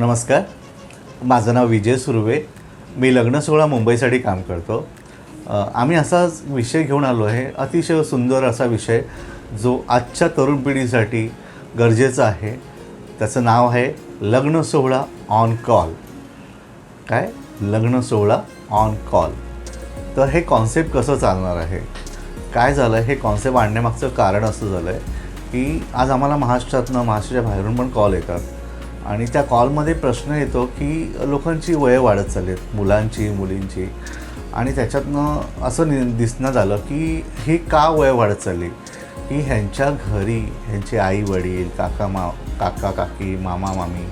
नमस्कार, माझं नाव विजय सुर्वे. मी लग्नसोहळा मुंबईसाठी काम करतो. आम्ही असाच विषय घेऊन आलो आहे, अतिशय सुंदर असा विषय जो आजच्या तरुण पिढीसाठी गरजेचा आहे. त्याचं नाव आहे लग्नसोहळा ऑन कॉल. काय लग्नसोहळा ऑन कॉल? तर हे कॉन्सेप्ट कसं चालणार आहे, काय झालं, हे कॉन्सेप्ट आणण्यामागचं कारण असं झालं आहे की आज आम्हाला महाराष्ट्राच्या बाहेरून पण कॉल येतात आणि त्या कॉलमध्ये प्रश्न येतो की लोकांची वयं वाढत चालली आहेत, मुलांची मुलींची, आणि त्याच्यातनं असं दिसण्यात आलं की ही का वय वाढत चालली, की ह्यांच्या घरी ह्यांचे आई वडील, काका काकी, मामा मामी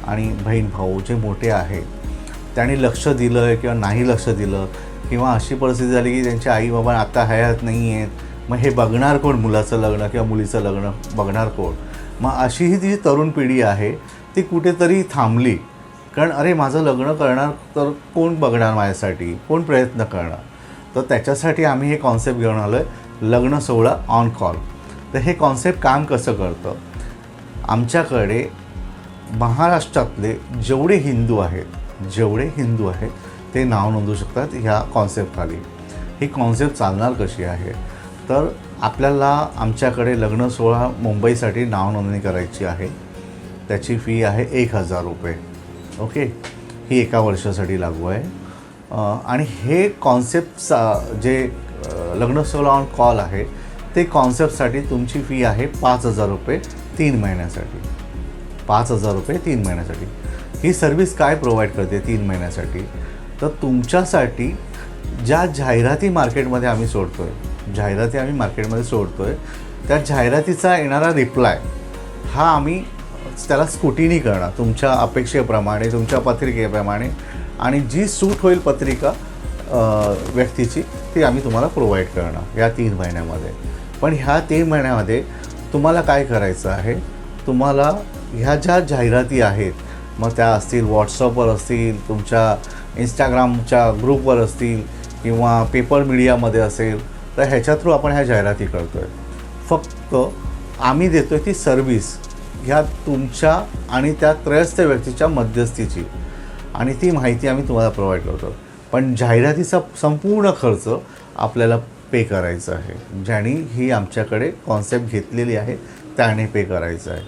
आणि बहीण भाऊ जे मोठे आहेत त्यांनी लक्ष दिलं किंवा नाही लक्ष दिलं, किंवा अशी परिस्थिती झाली की त्यांचे आई बाबा आता हयात नाही आहेत, मग हे बघणार कोण, मुलाचं लग्न किंवा मुलीचं लग्न बघणार कोण? मग अशी ही जी तरुण पिढी आहे ती कुठेतरी थांबली. कारण अरे माझं लग्न करणार तर कोण बघणार माझ्यासाठी, कोण प्रयत्न करणार? तर त्याच्यासाठी आम्ही हे कॉन्सेप्ट घेऊन आलो आहे, लग्नसोहळा ऑन कॉल. तर हे कॉन्सेप्ट काम कसं करतं? आमच्याकडे महाराष्ट्रातले जेवढे हिंदू आहेत ते नाव नोंदवू शकतात ह्या कॉन्सेप्टखाली. ही कॉन्सेप्ट चालणार कशी आहे? तर आपल्याला आमच्याकडे लग्नसोहळा मुंबईसाठी नाव नोंदणी करायची आहे. त्याची फी आहे 1,000 रुपये. ओके, ही एका वर्षासाठी लागू आहे. आणि हे कॉन्सेप्टचा जे लग्नसोहळा ऑन कॉल आहे ते कॉन्सेप्टसाठी तुमची फी आहे 5,000 रुपये 3 महिन्यासाठी. 5,000 रुपये 3 महिन्यासाठी. ही सर्विस काय प्रोव्हाइड करते 3 महिन्यासाठी? तर तुमच्यासाठी ज्या जाहिराती मार्केटमध्ये आम्ही सोडतो आहे, त्या जाहिरातीचा येणारा रिप्लाय हा आम्ही त्याला स्क्रुटिनी करणार तुमच्या अपेक्षेप्रमाणे, तुमच्या पत्रिकेप्रमाणे, आणि जी सूट होईल पत्रिका व्यक्तीची ती आम्ही तुम्हाला प्रोव्हाइड करणार या 3 महिन्यामध्ये. पण ह्या 3 महिन्यामध्ये तुम्हाला काय करायचं आहे? तुम्हाला ह्या ज्या जाहिराती आहेत, मग त्या असतील व्हॉट्सअपवर असतील, तुमच्या इंस्टाग्रामच्या ग्रुपवर असतील, किंवा पेपर मीडियामध्ये असेल, तर ह्याच्या थ्रू आपण ह्या जाहिराती करतो आहे. फक्त आम्ही देतो आहे ती सर्व्हिस ह्या तुमच्या आणि त्या त्रयस्थ व्यक्तीच्या मध्यस्थीची, आणि ती माहिती आम्ही तुम्हाला प्रोव्हाइड करतो. पण जाहिरातीचा संपूर्ण खर्च आपल्याला पे करायचा आहे. ज्याने ही आमच्याकडे कॉन्सेप्ट घेतलेली आहे त्याने पे करायचं आहे.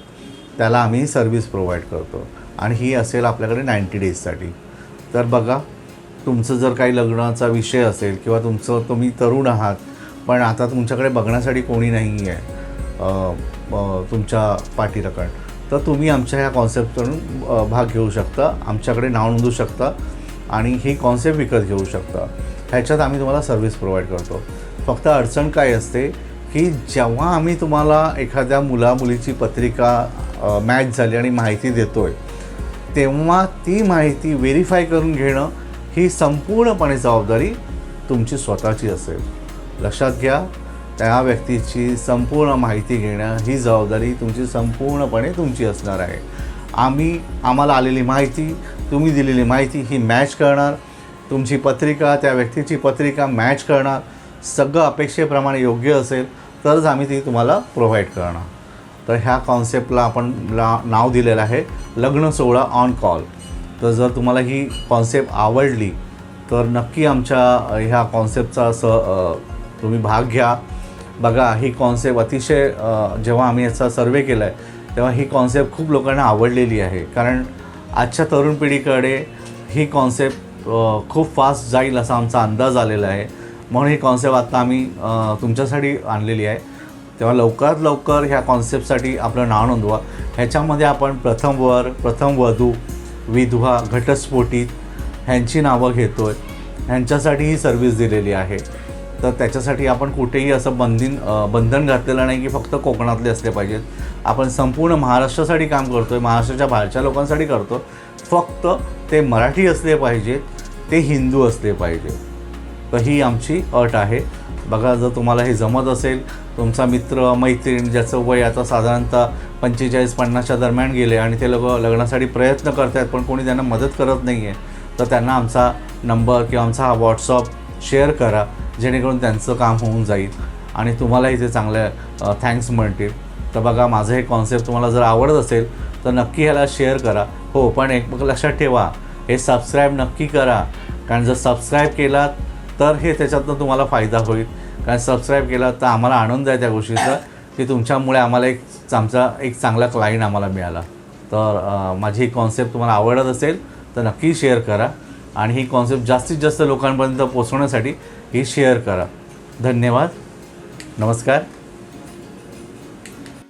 त्याला आम्ही सर्व्हिस प्रोव्हाइड करतो, आणि ही असेल आपल्याकडे 90 डेजसाठी. तर बघा, तुमचं जर काही लग्नाचा विषय असेल किंवा तुम्ही तरुण आहात पण आता तुमच्याकडे बघण्यासाठी कोणी नाही आहे तुमच्या पाठीराखण, तर तुम्ही आमच्या ह्या कॉन्सेप्टकडून भाग घेऊ शकता, आमच्याकडे नाव नोंदवू शकता आणि ही कॉन्सेप्ट विकत घेऊ शकता. ह्याच्यात आम्ही तुम्हाला सर्व्हिस प्रोव्हाइड करतो. फक्त अडचण काय असते की जेव्हा आम्ही तुम्हाला एखाद्या मुलीची पत्रिका मॅच झाली आणि माहिती देतो आहे, तेव्हा ती माहिती व्हेरीफाय करून घेणं ही संपूर्णपणे जबाबदारी तुमची स्वतःची असेल. लक्षात घ्या, त्या व्यक्तीची संपूर्ण माहिती घेणं ही जबाबदारी संपूर्णपणे तुमची असणार आहे. आम्हाला आलेली माहिती, तुम्ही दिलेली माहिती ही मॅच करणार, तुमची पत्रिका त्या व्यक्तीची पत्रिका मॅच करणार, सगळं अपेक्षेप्रमाणे योग्य असेल तरच आम्ही ती तुम्हाला प्रोव्हाइड करणार. तर ह्या कॉन्सेप्टला आपण नाव दिलेलं आहे लग्नसोहळा ऑन कॉल. तर जर तुम्हाला ही कॉन्सेप्ट आवडली तर नक्की आमच्या ह्या कॉन्सेप्टचा तुम्ही भाग घ्या. बघा, ही कॉन्सेप्ट अतिशय जेव्हा आम्ही याचा सर्वे केला आहे तेव्हा ही कॉन्सेप्ट खूप लोकांना आवडलेली आहे. कारण आजच्या तरुण पिढीकडे ही कॉन्सेप्ट खूप फास्ट जाईल असा आमचा अंदाज आलेला आहे. म्हणून ही कॉन्सेप्ट आता आम्ही तुमच्यासाठी आणलेली आहे. तेव्हा लवकरात लवकर ह्या कॉन्सेप्टसाठी आपलं नाव नोंदवा. ह्याच्यामध्ये आपण प्रथम वर, प्रथम वधू, विधवा, घटस्फोटित ह्यांची नावं घेतो आहे. ह्यांच्यासाठी ही सर्व्हिस दिलेली आहे. तर त्याच्यासाठी आपण कुठेही असं बंधन घातलेलं नाही की फक्त कोकणातले असले पाहिजेत. आपण संपूर्ण महाराष्ट्रासाठी काम करतो आहे, महाराष्ट्राच्या बाहेरच्या लोकांसाठी करतो. फक्त ते मराठी असले पाहिजेत, ते हिंदू असले पाहिजे. तर ही आमची अट आहे. बघा, जर तुम्हाला हे जमत असेल, तुमचा मित्र मैत्रीण ज्याचं वय आता साधारणतः 45-50च्या दरम्यान गेले आणि ते लोक लग्नासाठी प्रयत्न करत आहेत पण कोणी त्यांना मदत करत नाही आहे, तर त्यांना आमचा नंबर किंवा आमचा हा व्हॉट्सअप शेअर करा, जेणेकरून त्यांचं काम होऊन जाईल आणि तुम्हालाही ते चांगले थँक्स म्हणतील. तर बघा, माझं हे कॉन्सेप्ट तुम्हाला जर आवडत असेल तर नक्की ह्याला शेअर करा हो, पण एक लक्षात ठेवा, हे सबस्क्राईब नक्की करा. कारण जर सबस्क्राईब केला तर हे त्याच्यातनं तुम्हाला फायदा होईल. कारण सबस्क्राईब केला तर आम्हाला आनंद आहे त्या गोष्टीचा, की तुमच्यामुळे आम्हाला आमचा एक चांगला क्लायंट आम्हाला मिळाला. तर माझी ही कॉन्सेप्ट तुम्हाला आवडत असेल तर नक्की शेअर करा आणि ही कॉन्सेप्ट जास्तीत जास्त लोकांपर्यंत पोचवण्यासाठी ही शेअर करा. धन्यवाद. नमस्कार.